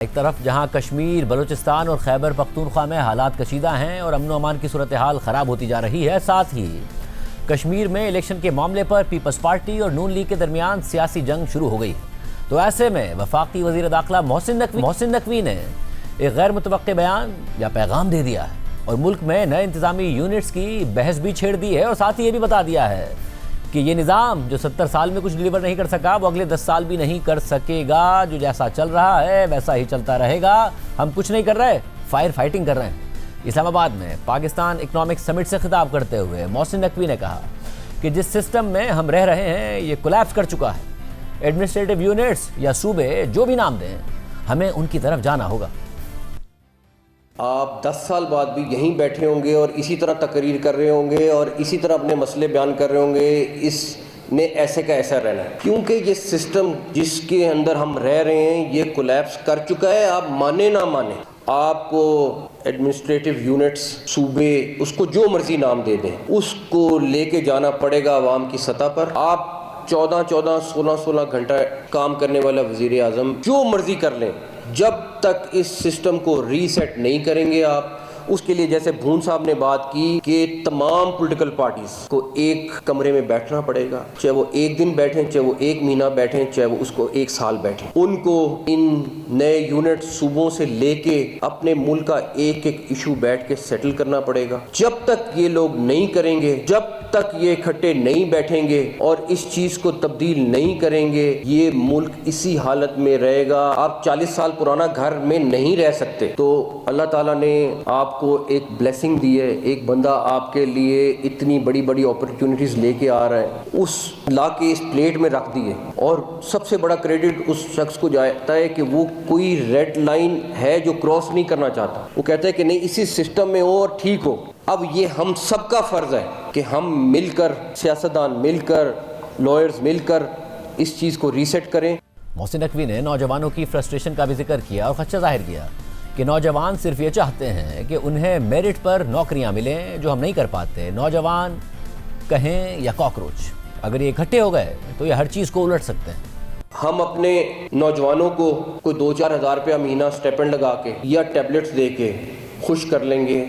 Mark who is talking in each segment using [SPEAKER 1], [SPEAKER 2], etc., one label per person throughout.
[SPEAKER 1] एक तरफ जहां कश्मीर, बलूचिस्तान और खैबर पख्तूनख्वा में हालात कशीदा हैं और अमन अमान की सूरत हाल ख़राब होती जा रही है, साथ ही कश्मीर में इलेक्शन के मामले पर पीपल्स पार्टी और नून लीग के दरमियान सियासी जंग शुरू हो गई है। तो ऐसे में वफाकी वज़ीर दाखिला मोहसिन नकवी ने एक गैर मुतवक्के बयान या पैगाम दे दिया है और मुल्क में नए इंतज़ामी यूनिट्स की बहस भी छेड़ दी है और साथ ही ये भी बता दिया है कि ये निज़ाम जो 70 साल में कुछ डिलीवर नहीं कर सका वो अगले 10 साल भी नहीं कर सकेगा। जो जैसा चल रहा है वैसा ही चलता रहेगा। हम कुछ नहीं कर रहे, फायर फाइटिंग कर रहे हैं। इस्लामाबाद में पाकिस्तान इकनॉमिक समिट से खिताब करते हुए मोहसिन नकवी ने कहा कि जिस सिस्टम में हम रह रहे हैं ये कोलैप्स कर चुका है। एडमिनिस्ट्रेटिव यूनिट्स या सूबे जो भी नाम दें, हमें उनकी तरफ जाना होगा।
[SPEAKER 2] आप 10 साल बाद भी यहीं बैठे होंगे और इसी तरह तकरीर कर रहे होंगे और इसी तरह अपने मसले बयान कर रहे होंगे। इसने ऐसे का ऐसा रहना है क्योंकि ये सिस्टम जिसके अंदर हम रह रहे हैं ये कोलैप्स कर चुका है। आप माने ना माने, आपको एडमिनिस्ट्रेटिव यूनिट्स, सूबे, उसको जो मर्जी नाम दे दें, उसको लेके जाना पड़ेगा अवाम की सतह पर। आप 14-14, 16-16 घंटा काम करने वाला वज़ीर आज़म जो मर्जी कर लें, जब तक इस सिस्टम को रीसेट नहीं करेंगे आप, उसके लिए जैसे भून साहब ने बात की कि तमाम पॉलिटिकल पार्टीज को एक कमरे में बैठना पड़ेगा, चाहे वो एक दिन बैठें, चाहे वो एक महीना बैठें, चाहे वो उसको एक साल बैठें। उनको इन नए यूनिट सूबों से लेके अपने मुल्क का एक एक इशू बैठ के सेटल करना पड़ेगा। जब तक ये लोग नहीं करेंगे, जब तक ये इकट्ठे नहीं बैठेंगे और इस चीज को तब्दील नहीं करेंगे, ये मुल्क इसी हालत में रहेगा। आप 40 साल पुराना घर में नहीं रह सकते। तो अल्लाह ताला ने आपको एक ब्लेसिंग दी है, एक बंदा आपके लिए इतनी बड़ी बड़ी अपॉर्चुनिटीज लेके आ रहा है, उस ला के इस प्लेट में रख दिए। और सबसे बड़ा क्रेडिट उस शख्स को जाता है कि वो कोई रेड लाइन है जो क्रॉस नहीं करना चाहता। वो कहता है कि नहीं, इसी सिस्टम में हो और ठीक हो। अब ये हम सबका फर्ज है कि हम मिलकर, सियासतदान मिलकर, लॉयर्स मिलकर इस चीज को रीसेट करें।
[SPEAKER 1] मोहसिन नकवी ने नौजवानों की फ्रस्ट्रेशन का भी जिक्र किया और खदशा जाहिर किया कि नौजवान सिर्फ ये चाहते हैं कि उन्हें मेरिट पर नौकरियां मिलें, जो हम नहीं कर पाते। नौजवान कहें या कॉकरोच, अगर ये इकट्ठे हो गए तो ये हर चीज़ को उलट सकते हैं।
[SPEAKER 2] हम अपने नौजवानों को कोई 2-4 हज़ार रुपया महीना स्टेपेंड लगा के या टैबलेट्स दे के खुश कर लेंगे?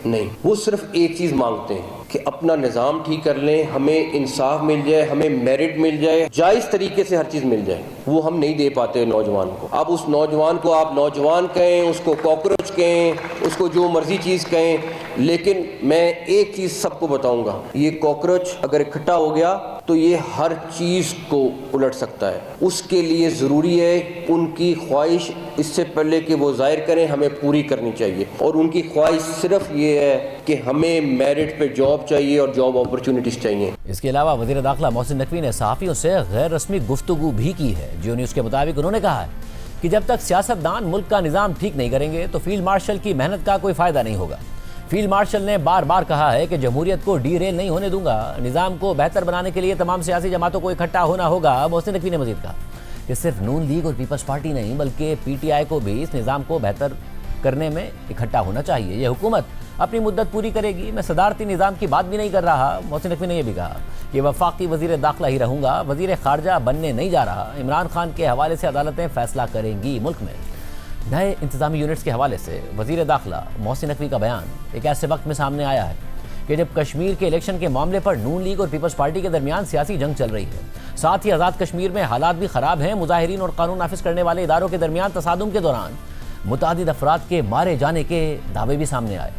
[SPEAKER 2] नहीं, वो सिर्फ एक चीज़ मांगते हैं कि अपना निज़ाम ठीक कर लें, हमें इंसाफ मिल जाए, हमें मेरिट मिल जाए, जायज़ तरीके से हर चीज़ मिल जाए। वो हम नहीं दे पाते नौजवान को। अब उस नौजवान को आप नौजवान कहें, उसको कॉकरोच कहें, उसको जो मर्जी चीज़ कहें, लेकिन मैं एक चीज़ सबको बताऊंगा, ये कॉकरोच अगर इकट्ठा हो गया तो ये हर चीज़ को उलट सकता है। उसके लिए ज़रूरी है उनकी ख्वाहिश इससे पहले कि वो जाहिर करें, हमें पूरी करनी चाहिए। और उनकी ख्वाहिश सिर्फ ये है कि हमें मेरिट पे जॉब चाहिए और जॉब अपॉर्चुनिटीज़ चाहिए।
[SPEAKER 1] इसके अलावा वज़ीर दाखिला मोहसिन नकवी ने सहाफ़ियों से गैर रस्मी गुफ्तगू भी की है। जियो न्यूज़ के मुताबिक उन्होंने कहा है कि जब तक सियासतदान मुल्क का निज़ाम ठीक नहीं करेंगे तो फील्ड मार्शल की मेहनत का कोई फ़ायदा नहीं होगा। फील्ड मार्शल ने बार बार कहा है कि जमहूरियत को डीरेल नहीं होने दूंगा। निज़ाम को बेहतर बनाने के लिए तमाम सियासी जमातों को इकट्ठा होना होगा। मोहसिन नकवी ने मजीद कहा कि सिर्फ नून लीग और पीपल्स पार्टी नहीं बल्कि PTI को भी इस निज़ाम को बेहतर करने में इकट्ठा होना चाहिए। यह हुकूमत अपनी मुद्दत पूरी करेगी। मैं सदारती निज़ाम की बात भी नहीं कर रहा। मोहसिन नकवी ने यह भी कहा कि वफाकी वज़ीर दाखिला ही रहूँगा, वज़ीर ख़ारजा बनने नहीं जा रहा। इमरान खान के हवाले से अदालतें फ़ैसला करेंगी। मुल्क में नए इंतज़ामी यूनिट्स के हवाले से वज़ीर दाखिला मोहसिन नकवी का बयान एक ऐसे वक्त में सामने आया है कि जब कश्मीर के इलेक्शन के मामले पर नून लीग और पीपल्स पार्टी के दरमियान सियासी जंग चल रही है। साथ ही आज़ाद कश्मीर में हालात भी ख़राब हैं। मुजाहिरीन और कानून नाफिज करने वाले इदारों के दरमियान तसादुम के दौरान मुतादिद अफराद के मारे जाने के दावे भी सामने आए।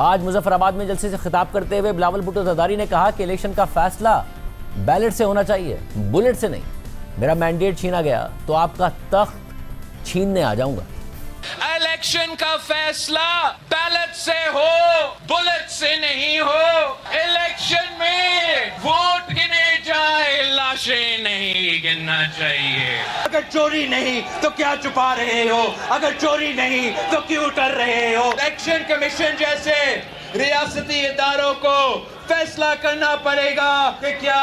[SPEAKER 1] आज मुजफ्फराबाद में जलसे से खिताब करते हुए बिलावल भुट्टो ज़रदारी ने कहा कि इलेक्शन का फैसला बैलेट से होना चाहिए, बुलेट से नहीं। मेरा मैंडेट छीना गया तो आपका तख्त छीनने आ जाऊंगा।
[SPEAKER 3] इलेक्शन का फैसला बैलेट से हो, बुलेट से नहीं हो। इलेक्शन में वोट गिने जाए, लाशें नहीं गिनना चाहिए।
[SPEAKER 4] अगर चोरी नहीं तो क्या छुपा रहे हो? अगर चोरी नहीं तो क्यों कर रहे हो?
[SPEAKER 3] इलेक्शन कमीशन जैसे रियासती इदारों को फैसला करना पड़ेगा कि क्या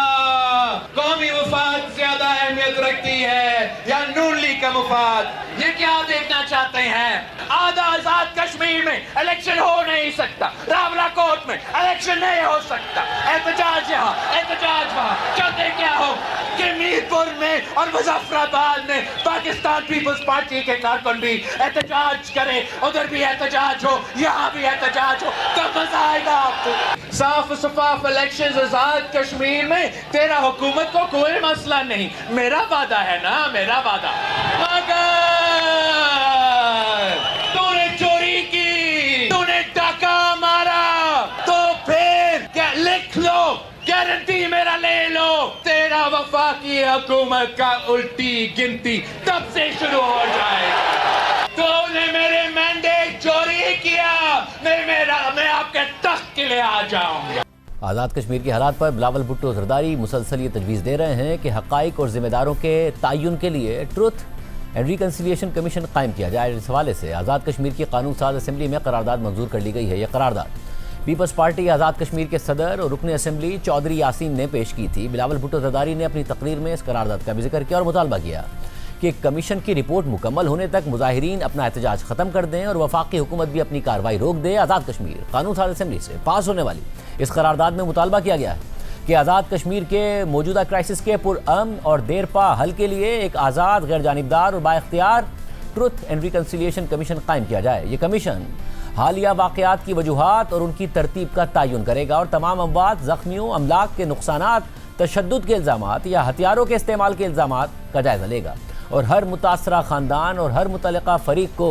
[SPEAKER 3] कौमी मुफाद ज्यादा अहमियत रखती है या नून लीग का मुफाद। ये क्या देखना चाहते चाहते हैं। आधा आजाद कश्मीर में इलेक्शन हो नहीं सकता, रावलाकोट में इलेक्शन नहीं हो सकता, एहतजाज यहाँ एहतजाज वहाँ, चाहते क्या हो कि मीरपुर में और मुजफ्फराबाद में पाकिस्तान पीपल्स पार्टी के कारकुन भी एहतजाज करे, उधर भी एहतजाज हो, यहाँ भी एहतजाज हो, तब मजा आएगा आपको। साफ शफाफ इलेक्शंस आजाद कश्मीर में, तेरा हुकूमत को कोई मसला नहीं, मेरा वादा है ना, मेरा वादा। मगर तूने चोरी की, तूने डाका मारा, तो फिर क्या लिख लो, गारंटी मेरा ले लो, तेरा वफाकी हुकूमत का उल्टी गिनती तब से शुरू हो जाएगी। तूने मेरे मैंडेट चोरी किया, मैं आपके तख्त के लिए आ जाऊंगा।
[SPEAKER 1] आज़ाद कश्मीर के हालात पर बिलावल भुट्टो जरदारी मुसलसल ये तजवीज़ दे रहे हैं कि हक़ाइक़ और ज़िम्मेदारों के तयन के लिए ट्रुथ एंड रिकन्सिलिएशन कमीशन कायम किया जाए। इस हवाले से आज़ाद कश्मीर की कानून साज असम्बली में करारदाद मंजूर कर ली गई है। यह करारदाद पीपल्स पार्टी आज़ाद कश्मीर के सदर और रुकन असम्बली चौधरी यासीन ने पेश की थी। बिलावल भुट्टो जरदारी ने अपनी तकरीर में इस करारदाद का भी जिक्र किया और मुतालबा किया कि कमीशन की रिपोर्ट मुकम्मल होने तक मुजाहिरीन अपना एहतजाज ख़त्म कर दें और वफाकी हुकूमत भी अपनी कार्रवाई रोक दे। आज़ाद कश्मीर कानून साज असम्बली से पास होने वाली इस करारदाद में मुतालबा किया गया है कि आज़ाद कश्मीर के मौजूदा क्राइसिस के पुरअमन और देरपा हल के लिए एक आज़ाद, गैर जानिबदार और बाइख्तियार ट्रुथ एंड रिकन्सिलिएशन कमीशन कायम किया जाए। ये कमीशन हालिया वाक़यात की वजूहात और उनकी तरतीब का तयन करेगा और तमाम अमवात, ज़ख्मियों, अमलाक के नुकसानात, तशद्दुद के इल्ज़ामात या हथियारों के इस्तेमाल के इल्ज़ामात का जायज़ा लेगा और हर मुतासरा ख़ानदान और हर मुतल्लिक़ा फ़रीक को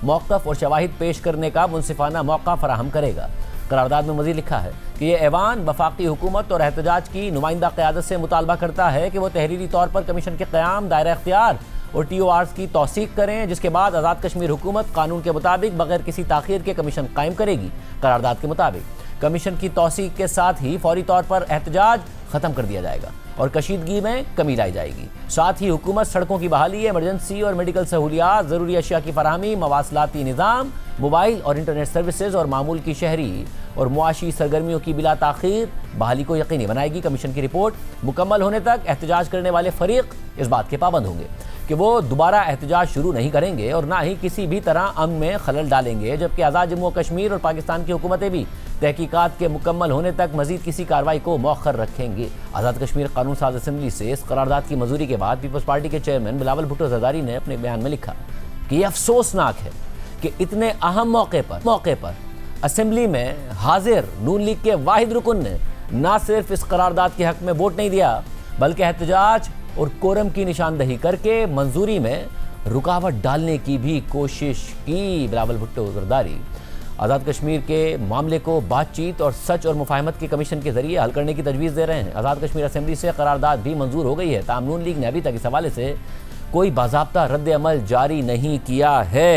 [SPEAKER 1] मौक़िफ़ और शवाहिद पेश करने का मुनसिफ़ाना मौका फ़राहम करेगा। करारदाद में मज़ीद लिखा है कि यह ऐवान वफाकी हुकूमत और एहतजाज की नुमाइंदा क़यादत से मुतालबा करता है कि वो तहरीरी तौर पर कमीशन के क़याम, दायरा इख्तियार और TORs की तौसीक़ करें, जिसके बाद आज़ाद कश्मीर हुकूमत कानून के मुताबिक बगैर किसी ताख़ीर के कमीशन कायम करेगी। करारदाद के मुताबिक कमीशन की तौसीक़ के साथ ही फौरी तौर पर एहतजाज ख़त्म कर दिया जाएगा और कशीदगी में कमी लाई जाएगी। साथ ही हुकूमत सड़कों की बहाली, इमरजेंसी और मेडिकल सहूलियात, ज़रूरी अशिया की फराहमी, मवासलाती निज़ाम, मोबाइल और इंटरनेट सर्विसेज और मामूल की शहरी और मुआशी सरगर्मियों की बिला ताख़ीर बहाली को यकीनी बनाएगी। कमीशन की रिपोर्ट मुकम्मल होने तक एहतजाज करने वाले फ़रीक इस बात के पाबंद होंगे कि वो दोबारा एहतजाज शुरू नहीं करेंगे और ना ही किसी भी तरह अमन में खलल डालेंगे, जबकि आज़ाद जम्मू और कश्मीर और पाकिस्तान की हुकूमतें भी तहकीकात के मुकम्मल होने तक मजीद किसी कार्रवाई को मौखर रखेंगे। आज़ाद कश्मीर कानून साज असम्बली से इस करारदाद की मंजूरी के बाद पीपल्स पार्टी के चेयरमैन बिलावल भुट्टो जरदारी ने अपने बयान में लिखा कि यह अफसोसनाक है कि इतने अहम मौके पर असम्बली में हाजिर नून लीग के वाहिद रुकन ने न सिर्फ इस करारदाद के हक में वोट नहीं दिया, बल्कि एहतजाज और कोरम की निशानदही करके मंजूरी में रुकावट डालने की भी कोशिश की। बिलावल भुट्टो जरदारी आज़ाद कश्मीर के मामले को बातचीत और सच और मुफाहमत के कमीशन के जरिए हल करने की तजवीज़ दे रहे हैं। आज़ाद कश्मीर असम्बली से करारदाद भी मंजूर हो गई है, ताहम नून लीग ने अभी तक इस हवाले से कोई बाज़ाब्ता रद्द अमल जारी नहीं किया है।